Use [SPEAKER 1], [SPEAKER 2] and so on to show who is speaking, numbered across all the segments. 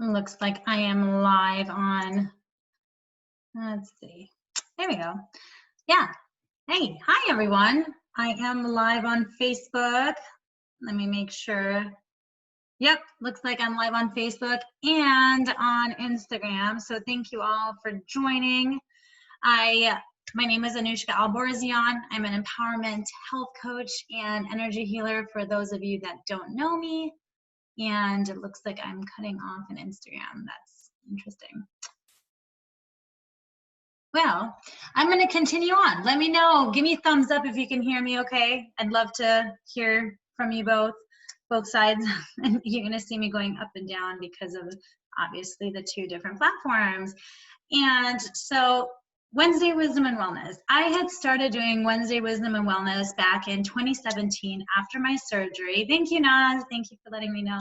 [SPEAKER 1] Looks like I am live on, let's see. There we go. Yeah. Hey, hi everyone. I am live on Facebook. Let me make sure. Yep, looks like I'm live on Facebook and on Instagram. So thank you all for joining. My name is Anuschka Alborzian. I'm an empowerment health coach and energy healer for those of you that don't know me. And it looks like I'm cutting off an Instagram. That's interesting. Well, I'm going to continue on. Let me know. Give me a thumbs up if you can hear me okay. I'd love to hear from you both sides. And you're going to see me going up and down because of obviously the two different platforms. And so Wednesday Wisdom and Wellness. I had started doing Wednesday Wisdom and Wellness back in 2017 after my surgery. Thank you, Naz. Thank you for letting me know.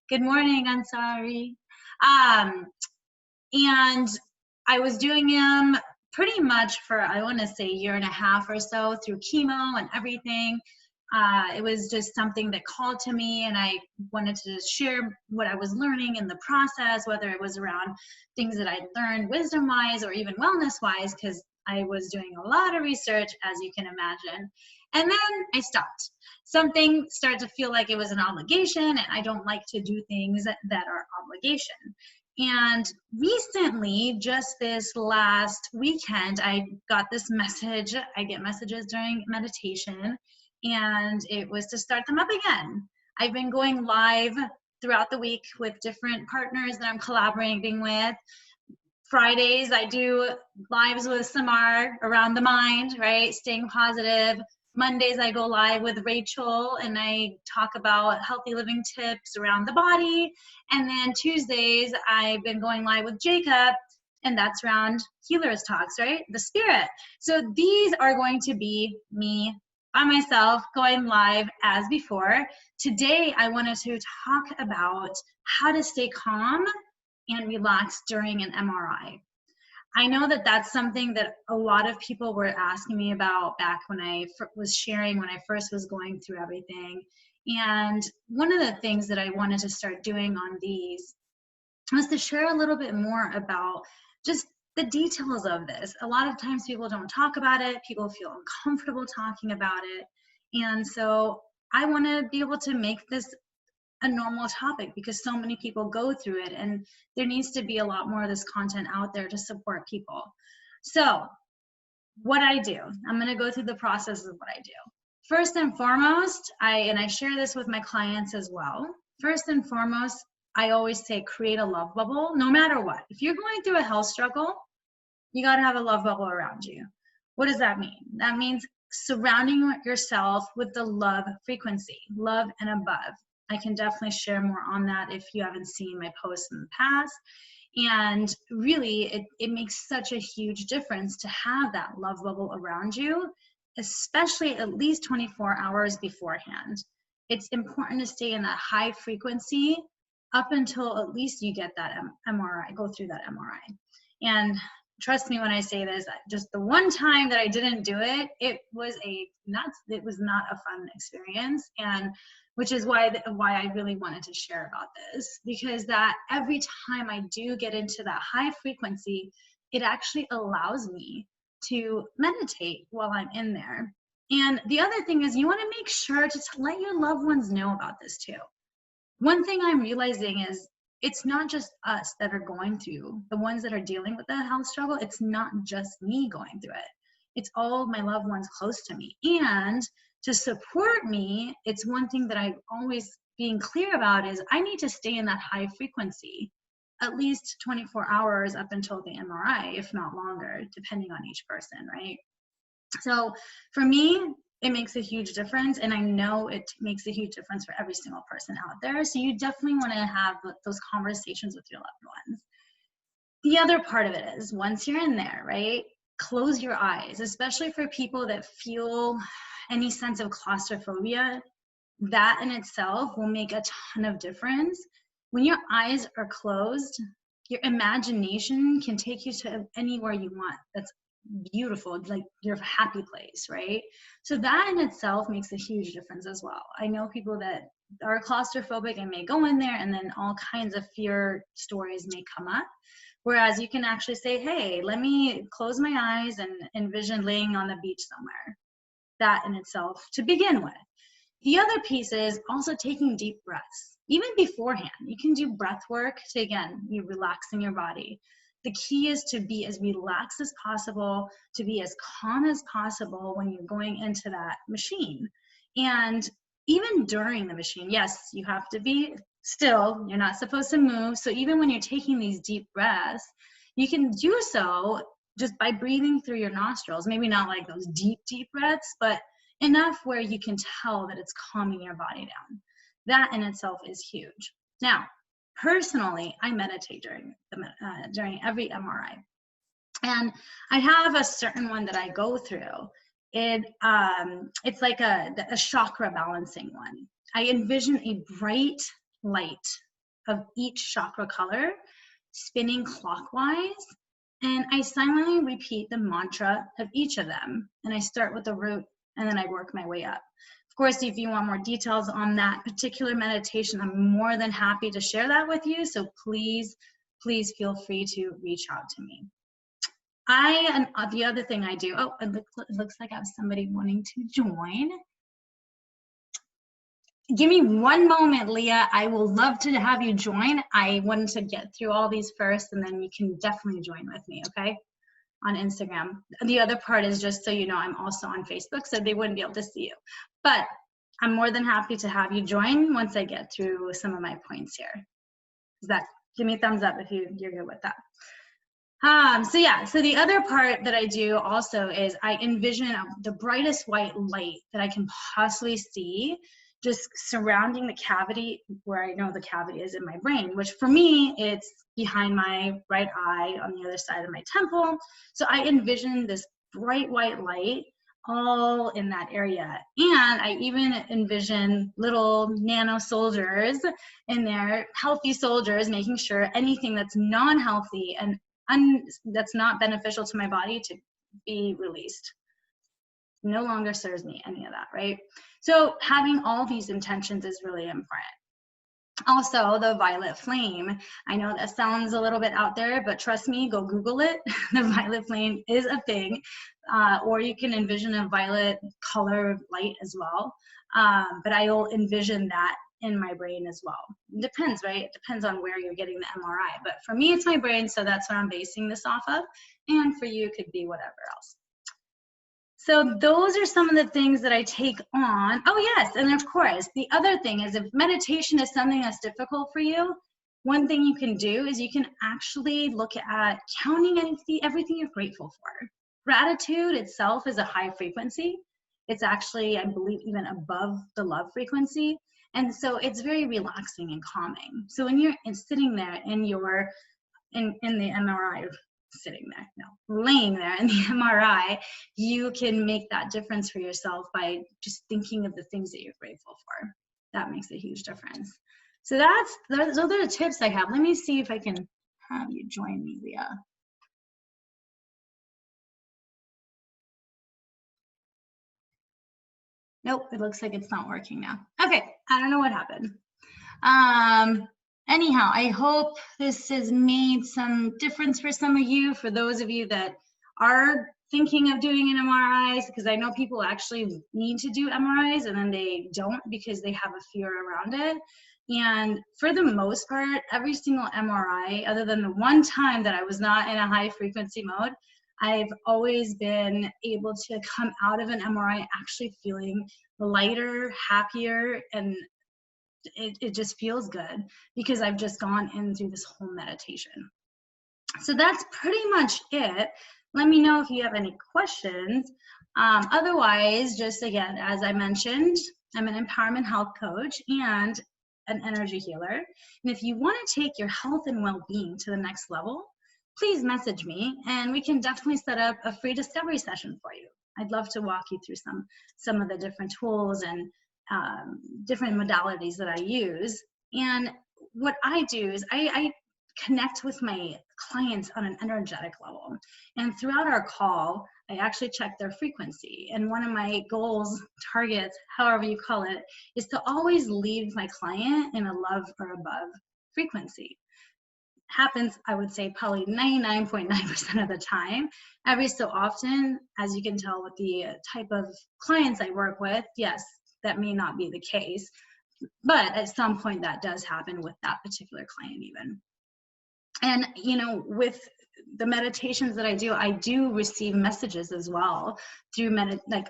[SPEAKER 1] Good morning. I'm sorry. And I was doing them pretty much for, I want to say, a year and a half or so through chemo and everything. It was just something that called to me, and I wanted to share what I was learning in the process, whether it was around things that I learned wisdom-wise or even wellness-wise, because I was doing a lot of research, as you can imagine. And then I stopped. Something started to feel like it was an obligation, and I don't like to do things that are obligation. And recently, just this last weekend, I got this message. I get messages during meditation, and it was to start them up again. I've been going live throughout the week with different partners that I'm collaborating with. Fridays, I do lives with Samar around the mind, right? Staying positive. Mondays, I go live with Rachel and I talk about healthy living tips around the body. And then Tuesdays, I've been going live with Jacob, and that's around healers talks, right? The spirit. So these are going to be me by myself going live as before. Today, I wanted to talk about how to stay calm and relax during an MRI. I know that that's something that a lot of people were asking me about back when I was sharing, when I first was going through everything. And one of the things that I wanted to start doing on these was to share a little bit more about just the details of this. A lot of times people don't talk about it. People feel uncomfortable talking about it. And so I want to be able to make this a normal topic because so many people go through it, and there needs to be a lot more of this content out there to support people. So what I do, I'm going to go through the process of what I do. First and foremost, I share this with my clients as well. First and foremost, I always say create a love bubble no matter what. If you're going through a health struggle, you got to have a love bubble around you. What does that mean? That means surrounding yourself with the love frequency, love and above. I can definitely share more on that if you haven't seen my posts in the past. And really, it makes such a huge difference to have that love bubble around you, especially at least 24 hours beforehand. It's important to stay in that high frequency up until at least you get that MRI, go through that MRI. And trust me when I say this, just the one time that I didn't do it, it was not a fun experience. And which is why I really wanted to share about this, because that every time I do get into that high frequency, it actually allows me to meditate while I'm in there. And the other thing is you want to make sure to let your loved ones know about this too. One thing I'm realizing is it's not just us that are going through, the ones that are dealing with the health struggle, it's not just me going through it. It's all of my loved ones close to me. And to support me, it's one thing that I'm always being clear about is I need to stay in that high frequency at least 24 hours up until the MRI, if not longer, depending on each person, right? So for me, it makes a huge difference, and I know it makes a huge difference for every single person out there. So you definitely want to have those conversations with your loved ones. The other part of it is once you're in there, right, close your eyes, especially for people that feel any sense of claustrophobia. That in itself will make a ton of difference. When your eyes are closed, your imagination can take you to anywhere you want. That's beautiful, like your happy place, right? So that in itself makes a huge difference as well. I know people that are claustrophobic and may go in there, and then all kinds of fear stories may come up. Whereas you can actually say, hey, let me close my eyes and envision laying on the beach somewhere. That in itself to begin with. The other piece is also taking deep breaths. Even beforehand, you can do breath work to, again, you relaxing your body. The key is to be as relaxed as possible, to be as calm as possible when you're going into that machine. And even during the machine, yes, you have to be still, you're not supposed to move. So even when you're taking these deep breaths, you can do so just by breathing through your nostrils. Maybe not like those deep, deep breaths, but enough where you can tell that it's calming your body down. That in itself is huge. Now, personally, I meditate during every MRI. And I have a certain one that I go through. It's like a chakra balancing one. I envision a bright light of each chakra color spinning clockwise, and I silently repeat the mantra of each of them. And I start with the root, and then I work my way up. Of course, if you want more details on that particular meditation, I'm more than happy to share that with you. So please, please feel free to reach out to me. The other thing I do, oh, it looks like I have somebody wanting to join. Give me one moment, Leah. I will love to have you join. I wanted to get through all these first, and then you can definitely join with me, okay? On Instagram. The other part is just so you know, I'm also on Facebook, so they wouldn't be able to see you. But I'm more than happy to have you join once I get through some of my points here. Give me a thumbs up if you're good with that. So the other part that I do also is I envision the brightest white light that I can possibly see just surrounding the cavity where I know the cavity is in my brain, which for me, it's behind my right eye on the other side of my temple. So I envision this bright white light all in that area. And I even envision little nano soldiers in there, healthy soldiers, making sure anything that's non-healthy and that's not beneficial to my body to be released. No longer serves me any of that, right? So having all these intentions is really important. Also, the violet flame. I know that sounds a little bit out there, but trust me, go Google it. The violet flame is a thing, or you can envision a violet color light as well. But I will envision that in my brain as well. It depends, right? It depends on where you're getting the MRI. But for me, it's my brain, so that's what I'm basing this off of. And for you, it could be whatever else. So those are some of the things that I take on. Oh yes, and of course, the other thing is if meditation is something that's difficult for you, one thing you can do is you can actually look at counting everything you're grateful for. Gratitude itself is a high frequency. It's actually, I believe, even above the love frequency. And so it's very relaxing and calming. So when you're sitting there in the MRI, laying there in the MRI, you can make that difference for yourself by just thinking of the things that you're grateful for. That makes a huge difference. So those are the tips I have. Let me see if I can have you join me, Leah. Nope, it looks like it's not working now. Okay, I don't know what happened. Anyhow, I hope this has made some difference for some of you, for those of you that are thinking of doing an MRIs, because I know people actually need to do MRIs and then they don't because they have a fear around it. And for the most part, every single MRI, other than the one time that I was not in a high frequency mode, I've always been able to come out of an MRI actually feeling lighter, happier, and it just feels good because I've just gone in through this whole meditation. So that's pretty much it. Let me know if you have any questions. Otherwise, just again, as I mentioned, I'm an empowerment health coach and an energy healer. And if you want to take your health and well-being to the next level, please message me and we can definitely set up a free discovery session for you. I'd love to walk you through some of the different tools and different modalities that I use. And what I do is I connect with my clients on an energetic level. And throughout our call, I actually check their frequency. And one of my goals, targets, however you call it, is to always leave my client in a love or above frequency. Happens, I would say, probably 99.9% of the time. Every so often, as you can tell with the type of clients I work with, yes, that may not be the case. But at some point that does happen with that particular client even. And, you know, with the meditations that I do receive messages as well through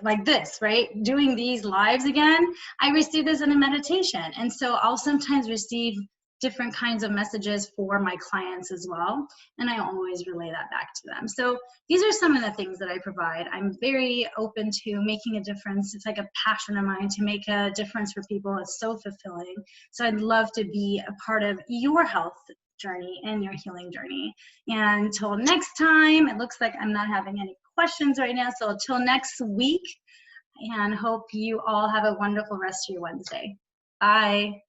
[SPEAKER 1] like this, right? Doing these lives again, I receive this in a meditation. And so I'll sometimes receive different kinds of messages for my clients as well. And I always relay that back to them. So these are some of the things that I provide. I'm very open to making a difference. It's like a passion of mine to make a difference for people. It's so fulfilling. So I'd love to be a part of your health journey and your healing journey. And until next time, it looks like I'm not having any questions right now. So until next week, and hope you all have a wonderful rest of your Wednesday. Bye.